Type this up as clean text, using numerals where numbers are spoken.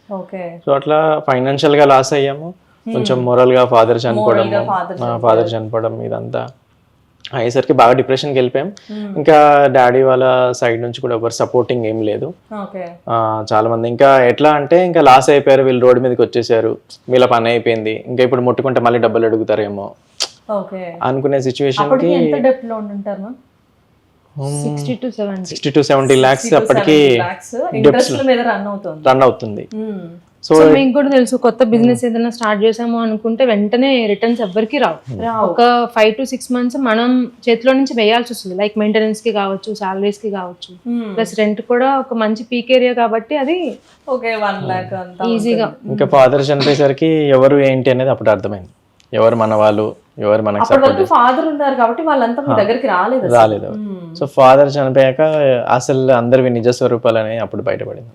Okay. So అట్లా financial గా loss అయ్యాము, కొంచెం మొరల్ గా ఫాదర్ చనిపోవడం ఇదంతా అయ్యేసరికి బాగా డిప్రెషన్కి వెళ్ళిపోయాం. ఇంకా డాడీ వాళ్ళ సైడ్ నుంచి కూడా ఎవరు సపోర్టింగ్ ఏం లేదు. చాలా మంది ఇంకా ఎట్లా అంటే ఇంకా లాస్ అయిపోయారు, వీళ్ళు రోడ్డు మీదకి వచ్చేసారు, వీళ్ళ పని అయిపోయింది, ఇంకా ఇప్పుడు ముట్టుకుంటే మళ్ళీ డబ్బులు అడుగుతారేమో అనుకునే సిచ్యువేషన్ కి 60 to 70 lakhs అప్పటికి రన్ అవుతుంది. సో మీకు కూడా తెలుసు, కొత్త బిజినెస్ ఏదైనా స్టార్ట్ చేసాము అనుకుంటే వెంటనే రిటర్న్స్ ఎవ్వరికి రావు. ఒక 5 to 6 months మనం చేతిలో నుంచి వేయాల్సి వస్తుంది, లైక్ మెయింటెనెన్స్ కి కావచ్చు, సాలరీస్ కి కావచ్చు, ప్లస్ రెంట్ కూడా ఒక మంచి పీక్ ఏరియా కాబట్టి అది 1 lakh ఈజీగా. ఇంకా ఫాదర్ చనిపోయేసరికి ఎవరు ఏంటి అనేది అప్పుడు అర్థమైంది, ఎవరు మన వాళ్ళు, ఎవరు మనకు సపోర్ట్. ఫాదర్ ఉన్నారు కాబట్టి వాళ్ళంతా మీ దగ్గరికి రాలేదు. సో ఫాదర్ చనిపోయాక అసలు అందరివి నిజ స్వరూపాలు అనేవి అప్పుడు బయటపడింది.